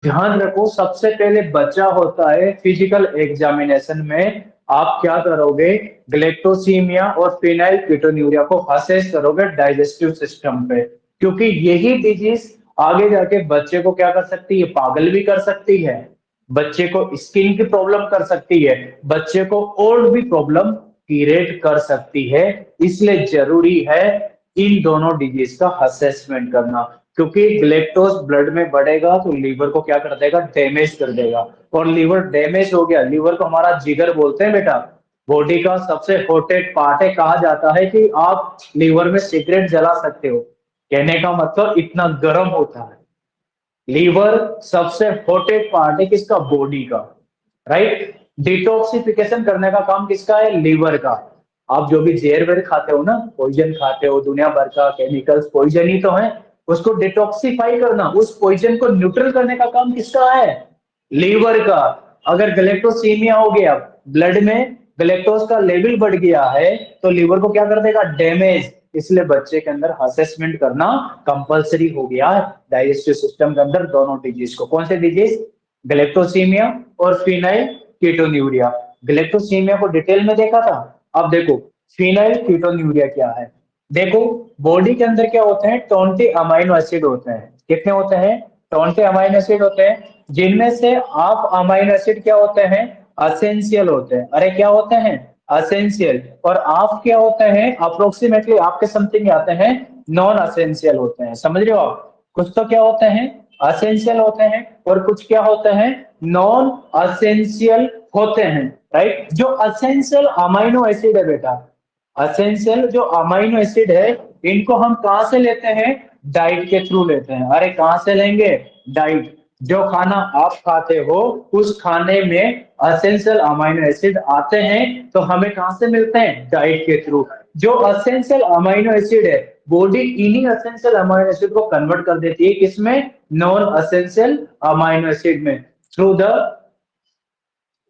ध्यान रखो, सबसे पहले बच्चा होता है फिजिकल एग्जामिनेशन में, आप क्या करोगे, ग्लेक्टोसीमिया और फिनाइल कीटोन्यूरिया को असेस करोगे डाइजेस्टिव सिस्टम पे, क्योंकि यही डिजीज आगे जाके बच्चे को क्या कर सकती है, पागल भी कर सकती है, बच्चे को स्किन की प्रॉब्लम कर सकती है, बच्चे को और भी प्रॉब्लम क्रिएट कर सकती है। इसलिए जरूरी है इन दोनों डिजीज का असेसमेंट करना, क्योंकि ग्लेक्टोज ब्लड में बढ़ेगा तो लीवर को क्या कर देगा, डैमेज कर देगा, और लीवर डैमेज हो गया, लीवर को हमारा जिगर बोलते हैं बेटा, बॉडी का सबसे हॉटेस्ट पार्ट है, कहा जाता है कि आप लीवर में सिगरेट जला सकते हो, कहने का मतलब इतना गर्म होता है। लीवर सबसे हॉटेस्ट पार्ट है किसका, बॉडी का, राइट। डिटॉक्सिफिकेशन करने का काम किसका है, लीवर का। आप जो भी जहर वेर खाते हो ना, पॉइजन खाते हो, दुनिया भर का केमिकल्स पॉइजन ही तो है, उसको डिटॉक्सिफाई करना, उस पॉइजन को न्यूट्रल करने का काम किसका है, लीवर का। अगर गलेक्टोसीमिया हो गया, ब्लड में ग्लेक्टोज का लेवल बढ़ गया है, तो लीवर को क्या कर देगा, डैमेज। इसलिए बच्चे के अंदर असेसमेंट करना कंपलसरी हो गया है डाइजेस्टिव सिस्टम के अंदर दोनों डिजीज को। कौन से डिजीज, ग्लेक्टोसीमिया और फिनाइल कीटोन्यूरिया। ग्लेक्टोसीमिया को डिटेल में देखा था, अब देखो फिनाइल कीटोन्यूरिया क्या है। देखो, बॉडी के अंदर क्या होते हैं, 20 अमाइनो एसिड होते हैं। कितने होते हैं, 20 अमाइनो एसिड होते हैं, जिनमें से हाफ अमाइनो एसिड क्या होते हैं, असेंशियल होते हैं। अरे क्या होते हैं, असेंशियल। और हाफ क्या होते हैं, अप्रोक्सीमेटली आपके समथिंग आते हैं, नॉन असेंशियल होते हैं। समझ रहे हो आप, कुछ तो क्या होते हैं, असेंशियल होते हैं, और कुछ क्या होते हैं, नॉन असेंशियल होते हैं, राइट। जो असेंशियल अमाइनो एसिड है बेटा, असेंशियल जो अमाइनो एसिड है, इनको हम कहां से लेते हैं, डाइट के थ्रू लेते हैं। अरे कहां से लेंगे, डाइट। जो खाना आप खाते हो उस खाने में असेंशियल अमाइनो एसिड आते हैं, तो हमें कहां से मिलते हैं, डाइट के थ्रू। जो असेंशियल अमाइनो एसिड है, बॉडी इन्हीं असेंशियल अमाइनो एसिड को कन्वर्ट कर देती है किसमें, नॉन असेंशियल अमाइनो एसिड में, through the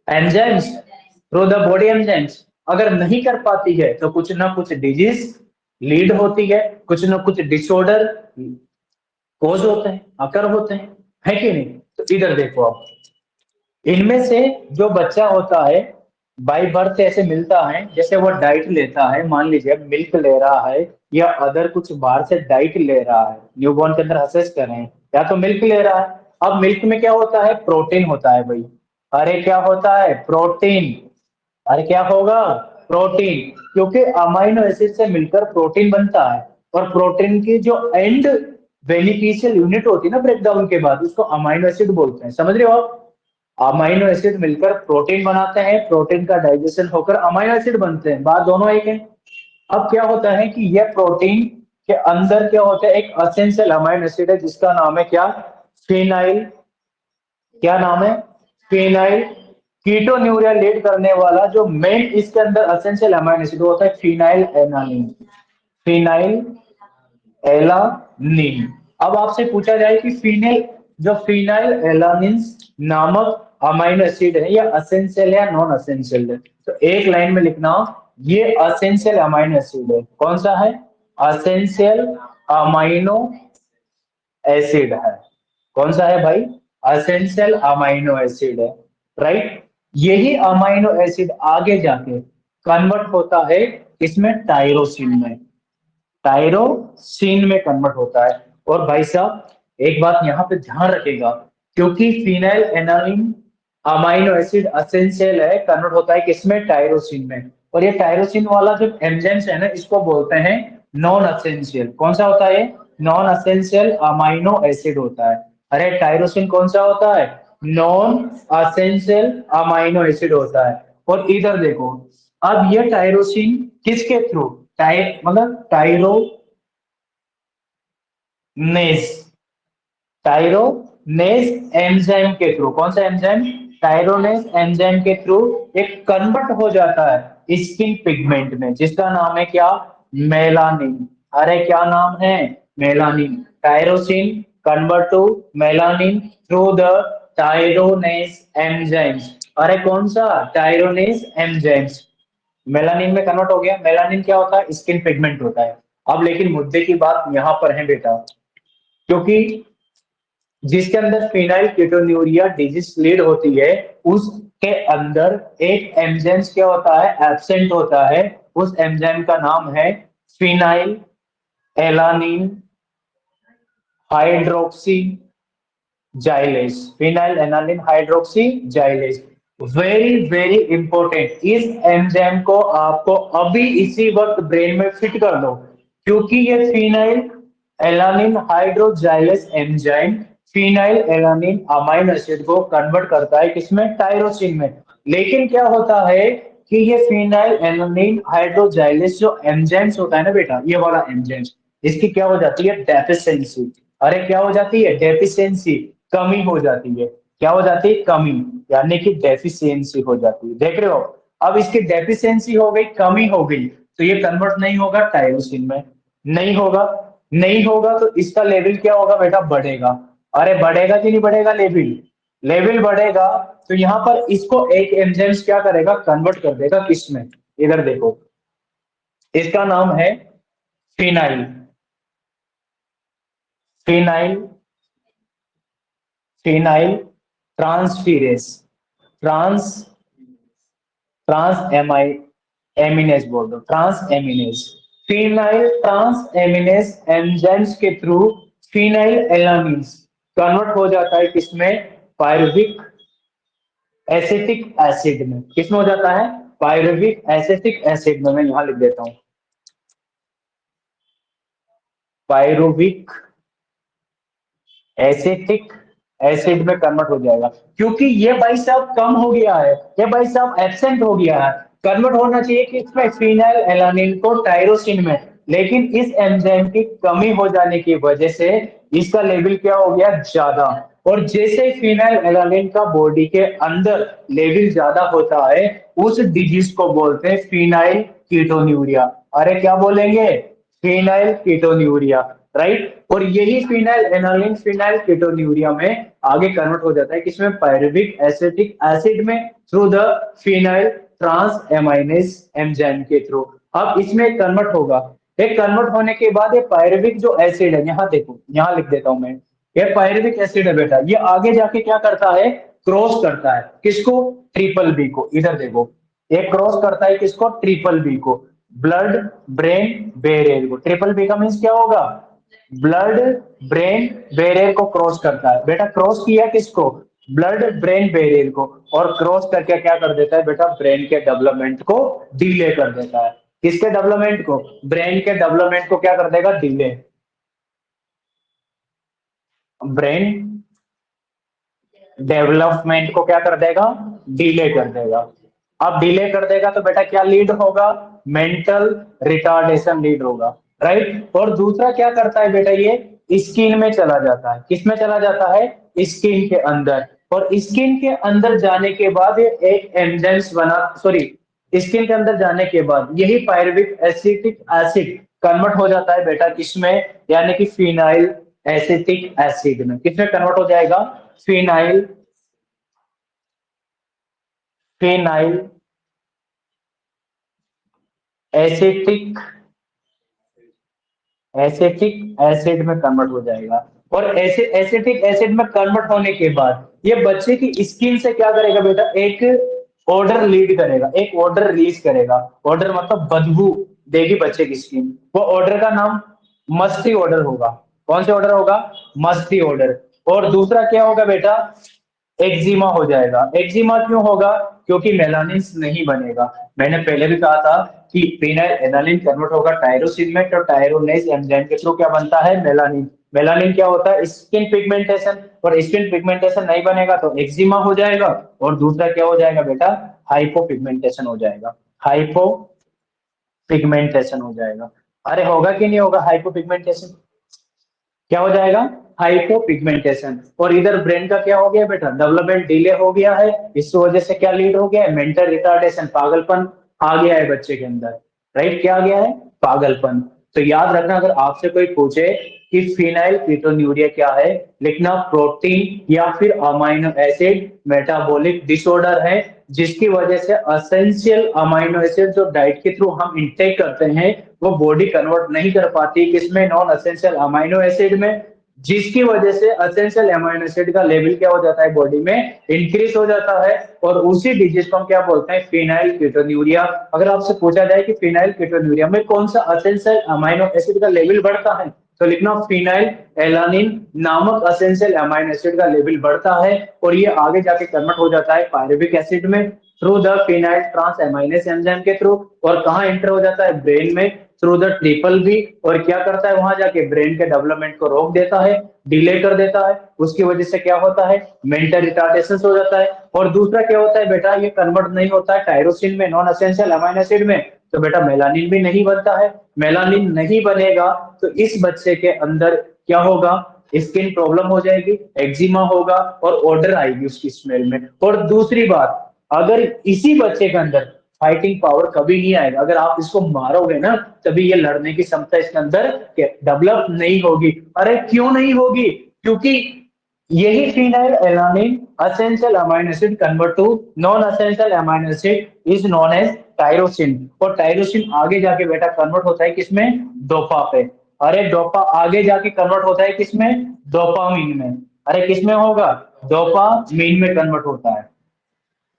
enzymes, through the body enzymes. अगर नहीं कर पाती है तो कुछ ना कुछ डिजीज लीड होती है, कुछ ना कुछ डिसऑर्डर कोज होते हैं, अकर होते हैं, है कि नहीं। तो इधर देखो आप, इनमें से जो बच्चा होता है बाई बर्थ ऐसे मिलता है, जैसे वो डाइट लेता है, मान लीजिए मिल्क ले रहा है या अदर कुछ बाहर से डाइट ले रहा है, न्यूबॉर्न के अंदर असेस कर रहे हैं, या तो मिल्क ले रहा है। अब मिल्क में क्या होता है, प्रोटीन होता है भाई। अरे क्या होता है, प्रोटीन। अरे क्या होगा, प्रोटीन, क्योंकि अमाइनो एसिड से मिलकर प्रोटीन बनता है, और प्रोटीन की जो एंड बेनिफिशियल यूनिट होती है ना ब्रेकडाउन के बाद, उसको अमाइनो एसिड बोलते हैं। समझ रहे हो आप, अमाइनो एसिड मिलकर प्रोटीन बनाते हैं, प्रोटीन का डाइजेशन होकर अमाइनो एसिड बनते हैं, बात दोनों एक है। अब क्या होता है कि यह प्रोटीन के अंदर क्या होता है, एक असेंशियल अमाइनो एसिड है जिसका नाम है क्या, फिनाइल। क्या नाम है, फिनाइल कीटोन्यूरिया लीड करने वाला जो मेन इसके अंदर असेंशियल अमाइनो एसिड होता है, फिनाइल एनालिन, फिनाइल एलानिन। अब आपसे पूछा जाए कि फिनाइल, जो फिनाइल एलानिन नामक अमाइनो एसिड है, या असेंशियल या नॉन असेंशियल है, तो एक लाइन में लिखना, ये असेंशियल अमाइनो एसिड है। कौन सा है, असेंशियल अमाइनो एसिड है। कौन सा है भाई, असेंशियल अमाइनो एसिड है, राइट। यही अमाइनो एसिड आगे जाके कन्वर्ट होता है इसमें, टायरोसिन में, टायरोसिन में कन्वर्ट होता है। और भाई साहब एक बात यहाँ पे ध्यान रखेगा, क्योंकि phenyl aniline amino acid essential है, कन्वर्ट होता है किसमें, टायरोसिन में। और ये टायरोसिन वाला जो एंजाइम्स है ना, इसको बोलते हैं नॉन असेंशियल। कौन सा होता है, नॉन असेंशियल अमाइनो एसिड होता है। अरे टायरोसिन कौन सा होता है, नॉन असेंशियल अमाइनो एसिड होता है। और इधर देखो, अब ये टायरोसिन किसके थ्रू, मतलब टायरोनेज, टायरोनेज एंजाइम के थ्रू। कौन सा एंजाइम, टायरोनेज एंजाइम के थ्रू एक कन्वर्ट हो जाता है स्किन पिगमेंट में, जिसका नाम है क्या, मेलानिन। अरे क्या नाम है, melanin. Tyrosine convert to melanin through the tyronase enzymes. अरे कौन सा, टायरोनेज एंजाइम्स, मेलानिन में कन्वर्ट हो गया। मेलानिन क्या होता है, स्किन पिगमेंट होता है। अब लेकिन मुद्दे की बात यहां पर है बेटा, क्योंकि जिसके अंदर फिनाइल कीटोन्यूरिया डिजीज लीड होती है, उसके अंदर एक एंजाइम क्या होता है, एब्सेंट होता है। उस एंजाइम का नाम है phenylalanine hydroxylase, phenylalanine hydroxylase. Very very important, इस एंजाइम को आपको अभी इसी वक्त ब्रेन में फिट कर दो, क्योंकि ये phenylalanine hydroxylase enzyme phenylalanine amine acid को कन्वर्ट करता है किसमें, टायरोसिन में। लेकिन क्या होता है कि ये फिनाइल एलानिन हाइड्रोजाइलेज जो एंजाइम्स होता है ना बेटा, ये वाला एंजाइम, इसकी क्या हो जाती है, डेफिशिएंसी। अरे क्या हो जाती है, डेफिशिएंसी, कमी हो जाती है। क्या हो जाती है, कमी, यानी कि डेफिशिएंसी हो जाती है। देख रहे हो, अब इसकी डेफिशिएंसी हो गई, कमी हो गई, तो ये कन्वर्ट नहीं होगा टायरोसिन में, नहीं होगा। नहीं होगा तो इसका लेवल क्या होगा बेटा, बढ़ेगा। अरे बढ़ेगा कि नहीं बढ़ेगा, लेवल, लेवल बढ़ेगा। तो यहाँ पर इसको एक एंजाइम क्या करेगा, कन्वर्ट कर देगा किसमें, इधर देखो, इसका नाम है phenyl, phenyl, phenyl transferase, trans trans ami aminase बोल दो, transaminase. Phenyl transaminase enzymes के थ्रू फिनाइल एलानिन्स कन्वर्ट हो जाता है किसमें, पायरुविक एसिटिक एसिड में। किसमें हो जाता है, पायरुविक एसिटिक एसिड में। मैं यहां लिख देता हूं, पायरुविक एसिटिक एसिड में कन्वर्ट हो जाएगा, क्योंकि ये भाई साहब कम हो गया है, ये भाई साहब एब्सेंट हो गया है। कन्वर्ट होना चाहिए कि इसमें फिनाइल एलानिन को टायरोसिन में, लेकिन इस एंजाइम की कमी हो जाने की वजह से इसका लेवल क्या हो गया, ज्यादा। और जैसे फिनाइल एलानिन का बॉडी के अंदर लेवल ज्यादा होता है, उस डिजीज को बोलते हैं फिनाइल कीटोन्यूरिया। अरे क्या बोलेंगे, फिनाइल कीटोन्यूरिया, राइट। और यही फिनाइल एनालिन फिनाइल कीटोन्यूरिया में आगे कन्वर्ट हो जाता है किसमें, पायरुविक एसिटिक एसिड में, through the phenyl transaminase enzyme के थ्रू। अब इसमें कन्वर्ट होगा, एक कन्वर्ट होने के बाद ये पायरुविक जो एसिड है, यहाँ देखो, यहाँ लिख देता हूं मैं, ये पायरुविक एसिड है बेटा, ये आगे जाके क्या करता है, क्रॉस करता है किसको, ट्रिपल बी को। इधर देखो, ये क्रॉस करता है किसको, ट्रिपल बी को, ब्लड ब्रेन बैरियर को। ट्रिपल बी का मीन्स क्या होगा, ब्लड ब्रेन बैरियर को क्रॉस करता है बेटा। क्रॉस किया किसको, ब्लड ब्रेन बैरियर को, और क्रॉस करके क्या कर देता है बेटा, ब्रेन के डेवलपमेंट को डिले कर देता है। किसके डेवलपमेंट को, ब्रेन के डेवलपमेंट को क्या कर देगा, डिले, ब्रेन डेवलपमेंट को क्या कर देगा, डिले कर देगा। अब डिले कर देगा तो बेटा क्या लीड होगा, मेंटल रिटार्डेशन लीड होगा, राइट। और दूसरा क्या करता है बेटा, ये स्किन में चला जाता है, किसमें चला जाता है, स्किन के अंदर। और स्किन के अंदर जाने के बाद ये एक एंजाइम्स बना, सॉरी, स्किन के अंदर जाने के बाद यही पायरुविक एसिटिक एसिड कन्वर्ट हो जाता है बेटा किसमें, यानी कि फिनाइल एसिटिक एसिड में। किसमें कन्वर्ट हो जाएगा, phenyl, phenyl acetic acetic acid में कन्वर्ट हो जाएगा। और ऐसे एसिटिक एसिड में कन्वर्ट होने के बाद ये बच्चे की स्किन से क्या करेगा बेटा, एक ऑर्डर लीड करेगा, एक ऑर्डर रिलीज करेगा। ऑर्डर मतलब बदबू देगी बच्चे की स्किन, वो ऑर्डर का नाम मस्टी ऑर्डर होगा। कौन से ऑर्डर होगा, मस्टी ऑर्डर। और दूसरा क्या होगा बेटा, एक्जिमा हो जाएगा। एक्जिमा क्यों होगा, क्योंकि मेलानिन नहीं बनेगा। मैंने पहले भी कहा था कि फिनाइल एनालिन कन्वर्ट होगा टायरोसिन में, तो टायरोनेज एंजाइम के थ्रू क्या बनता है, मेलानिन। मेलानिन क्या होता है, स्किन पिगमेंटेशन, और स्किन पिगमेंटेशन नहीं बनेगा तो एक्जिमा हो जाएगा। और दूसरा क्या हो जाएगा बेटा, हाइपो पिगमेंटेशन हो जाएगा, हाइपो पिगमेंटेशन हो जाएगा। अरे होगा कि नहीं होगा हाइपो पिगमेंटेशन, क्या हो जाएगा, हाइपोपिगमेंटेशन। और इधर ब्रेन का क्या हो गया बेटा, डेवलपमेंट डिले हो गया है। इस वजह से क्या लीड हो गया है, मेंटल रिटार्डेशन, पागलपन आ गया है बच्चे के अंदर, राइट। क्या आ गया है, पागलपन। तो याद रखना, अगर आपसे कोई पूछे कि फिनाइल कीटोन्यूरिया क्या है, लिखना प्रोटीन या फिर अमाइनो एसिड मेटाबॉलिक डिसऑर्डर है, जिसकी वजह से असेंशियल अमाइनो एसिड जो डाइट के थ्रू हम इंटेक करते हैं, वो बॉडी कन्वर्ट नहीं कर पाती किसमें, नॉन असेंशियल अमाइनो एसिड में। जिसकी वजह से एसेंशियल अमीनो एसिड का लेवल क्या हो जाता है बॉडी में, इंक्रीज हो जाता है। और उसी डिजीज को हम क्या बोलते हैं, फिनाइल कीटोन्यूरिया। अगर आपसे पूछा जाए कि फिनाइल कीटोन्यूरिया में कौन सा एसेंशियल अमीनो एसिड का लेवल बढ़ता है, तो लिखना फिनाइल एलानिन नामक एसेंशियल अमीनो एसिड का लेवल बढ़ता है, और ये आगे जाके कन्वर्ट हो जाता है पायरुविक एसिड में through the phenyl transaminase enzyme के थ्रू। और कहाँ एंटर हो जाता है, ब्रेन में, थ्रू द ट्रिपल बी। और क्या करता है, वहां जाके ब्रेन के डेवलपमेंट को रोक देता है, डिले कर देता है। उसकी वजह से क्या होता है, मेंटल रिटार्डेशन हो जाता है। और दूसरा क्या होता है बेटा, ये कन्वर्ट नहीं होता है टायरोसिन में, नॉन एसेंशियल अमीनो एसिड में, तो बेटा मेलानिन भी नहीं बनता है। मेलानिन नहीं बनेगा तो इस बच्चे के अंदर क्या होगा, स्किन प्रॉब्लम हो जाएगी, एक्जिमा होगा, और ऑर्डर आएगी उसकी स्मेल में। और दूसरी बात, अगर इसी बच्चे के अंदर फाइटिंग पावर कभी नहीं आएगा, अगर आप इसको मारोगे ना, तभी ये लड़ने की क्षमता इसके अंदर डेवलप नहीं होगी। अरे क्यों नहीं होगी, क्योंकि यही phenylalanine essential amino acid convert to non essential amino acid is known as tyrosine. और टायरोसिन आगे जाके बेटा कन्वर्ट होता है किसमें, डोपा पे। अरे डोपा आगे जाके कन्वर्ट होता है किसमें, डोपामीन में। अरे किसमें होगा, डोपामीन में कन्वर्ट होता है।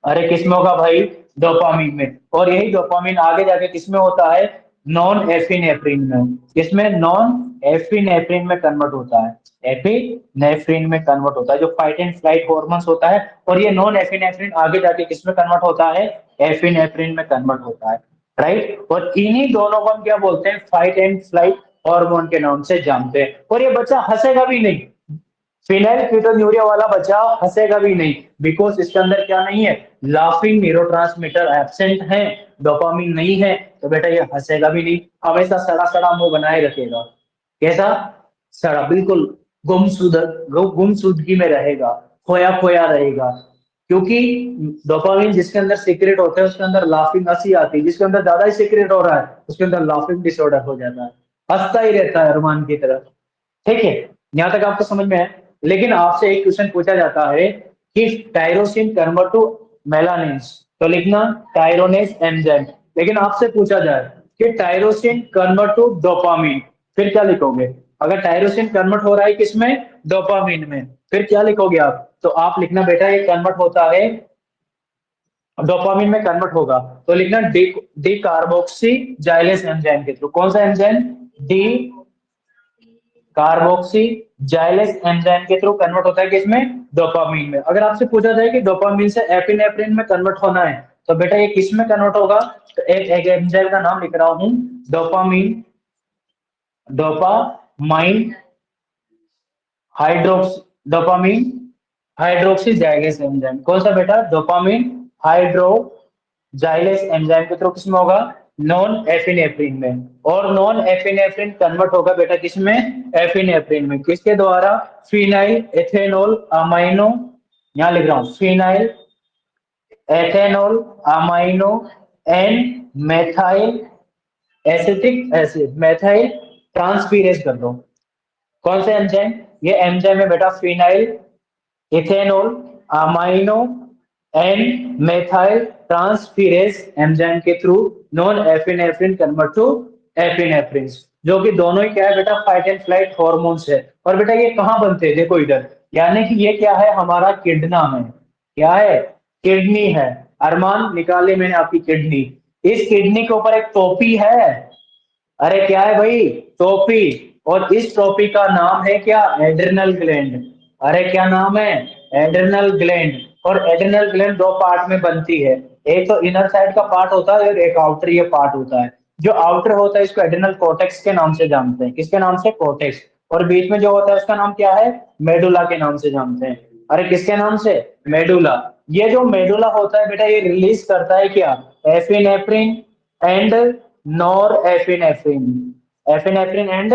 अरे किसमें होगा भाई, डोपामीन में। और यही डोपामीन आगे जाके किसमें होता है, नॉन एफिनेफ्रिन में। किसमें, नॉन एफिनेफ्रिन में कन्वर्ट होता है। एफिनेफ्रिन में कन्वर्ट होता है, जो फाइट एंड फ्लाइट हॉर्मोन्स होता है। और ये नॉन एफिनेफ्रिन आगे जाके किसमें कन्वर्ट होता है, एफिनेफ्रिन में कन्वर्ट होता है। राइट, और इन्हीं दोनों को हम क्या बोलते हैं, फाइट एंड फ्लाइट हार्मोन के नाम से जानते हैं। और ये बच्चा हंसेगा भी नहीं, फिनाइल कीटोन्यूरिया वाला बच्चा हंसेगा भी नहीं, बिकॉज इसके अंदर क्या नहीं है, लाफिंग न्यूरोट्रांसमीटर एब्सेंट है, डोपामिन नहीं है। तो बेटा ये हंसेगा भी नहीं, हमेशा सड़ा सड़ा मुंह बनाए रखेगा। कैसा, सड़ा, बिल्कुल गुमसुदगी में रहेगा, खोया खोया रहेगा। क्योंकि डोपामिन जिसके अंदर सीक्रेट होता है उसके अंदर लाफिंग हंसी आती है, जिसके अंदर ज्यादा ही सीक्रेट हो रहा है उसके अंदर लाफिंग डिसऑर्डर हो जाता है, हंसता ही रहता है अरमान की तरह। ठीक है, यहां तक आपको समझ में है। लेकिन आपसे एक क्वेश्चन पूछा जाता है कि टायरोसिन कन्वर्ट टू मेलानिन्स, तो लिखना टायरोनेज एंजाइम। लेकिन आपसे पूछा जाए कि टायरोसिन कन्वर्ट टू डोपामीन, फिर क्या लिखोगे। अगर टायरोसिन कन्वर्ट हो रहा है किसमें, डोपामीन में, फिर क्या लिखोगे आप, तो आप लिखना बेटा ये कन्वर्ट होता है, डोपामीन में कन्वर्ट होगा, तो लिखना डी डी कार्बोक्सी जाइलेस एंजाइम के थ्रू। कौन सा एंजाइम, डी कार्बोक्सी जाइलेस एंजाइम के थ्रू कन्वर्ट होता है किसमें, डोपामीन में। अगर आपसे पूछा जाए कि डोपामीन से एपिनेफ्रिन में कन्वर्ट होना है, तो बेटा ये किस में कन्वर्ट होगा, तो एक एंजाइम का नाम लिख रहा हूं, dopamine, dopamine hydrox dopamine hydroxylase enzyme. कौन सा बेटा, डोपामीन हाइड्रो जाइलेस एंजाइम के थ्रू किसमें होगा, नॉन एफिनेफ्रिन में। और नॉन एफिनेफ्रिन कन्वर्ट होगा बेटा किसमें, एफिनेफ्रिन में। किसके द्वारा, फिनाइल एथेनॉल अमाइनो, यहां लिख रहा हूं phenyl ethanol amino and methyl acetic acid, methyl transferase कर दो। कौन सा एंजाइम, ये एंजाइम है बेटा phenyl ethanol amino and methyl transferase enzyme के through non epinephrine convert to epinephrine, जो कि दोनों ही क्या है बेटा, फाइट एंड फ्लाइट हॉर्मोन्स है। और बेटा ये कहाँ बनते हैं, देखो इधर, यानी कि ये क्या है, हमारा किडना है। क्या है, किडनी है। अरमान निकाले मैंने आपकी किडनी, इस किडनी के ऊपर एक टोपी है। अरे क्या है भाई, टोपी। और इस टोपी का नाम है क्या, एड्रिनल ग्लैंड। अरे क्या नाम है, एड्रिनल ग्लैंड। और एड्रिनल ग्लैंड दो पार्ट में बनती है, एक तो इनर साइड का पार्ट होता है और एक आउटर ये पार्ट होता है। जो आउटर होता है इसको एड्रिनल कोर्टेक्स के नाम से जानते हैं। किसके नाम से, कोर्टेक्स। और बीच में जो होता है उसका नाम क्या है, मेडुला के नाम से जानते हैं। अरे किसके नाम से, मेडुला। ये जो मेडुला होता है बेटा, ये रिलीज करता है क्या, epinephrine and nor epinephrine, epinephrine and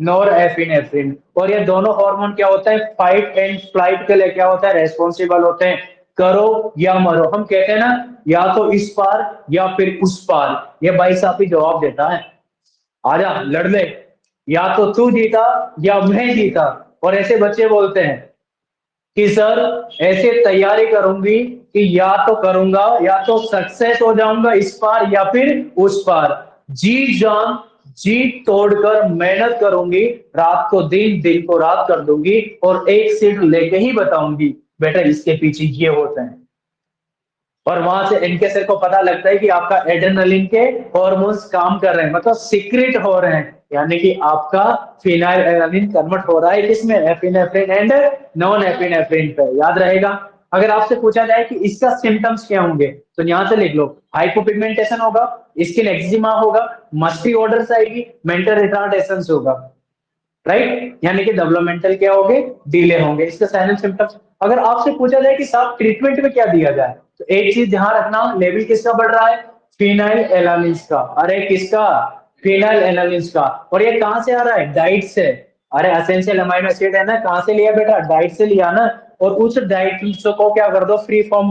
nor epinephrine. और ये दोनों हार्मोन क्या होता है, फाइट एंड फ्लाइट के लिए क्या होता है, रेस्पॉन्सिबल होते हैं। करो या मरो, हम कहते हैं ना, या तो इस पार या फिर उस पार। ये भाई साहब ही जवाब देता है, आजा लड़ ले, या तो तू जीता या मैं जीता। और ऐसे बच्चे बोलते हैं कि सर ऐसे तैयारी करूंगी कि या तो करूंगा, या तो सक्सेस हो जाऊंगा इस पार या फिर उस पार, जी जान जी तोड़कर मेहनत करूंगी, रात को दिन, दिन को रात कर दूंगी और एक सीट लेके ही बताऊंगी बेटा इसके पीछे ये होते हैं। और वहां से इनके सर को पता लगता है कि आपका एड्रेनलिन के हार्मोन्स काम कर रहे हैं, मतलब सीक्रेट हो रहे हैं, यानी कि आपका फिनाइल एलानिन कन्वर्ट हो रहा है किसमें, एपिनेफ्रिन एंड नॉन एपिनेफ्रिन पे। याद रहेगा। अगर आपसे पूछा जाए कि इसका सिम्टम्स क्या होंगे, तो यहां से लिख लो, हाइपोपिगमेंटेशन होगा, स्किन एक्जिमा होगा, मस्टी ऑर्डर्स आएगी, मेंटल रिटार्डेशन होगा, राइट, यानी कि डेवलपमेंटल क्या होंगे, डिले होंगे। इसके साइलेंट सिम्टम्स। अगर आपसे पूछा जाए कि साहब ट्रीटमेंट में क्या दिया जाए, तो एक चीज ध्यान रखना, लेवल किसका बढ़ रहा है, फिनाइल एलानिन्स का। अरे किसका, फिनाइल एलानिन्स का। और ये कहां से आ रहा है, डाइट से। अरे एसेंशियल अमीनो एसिड है ना, कहां से लिया बेटा, डाइट से लिया ना। और उस डाइट को क्या कर दो, फ्री फॉर्म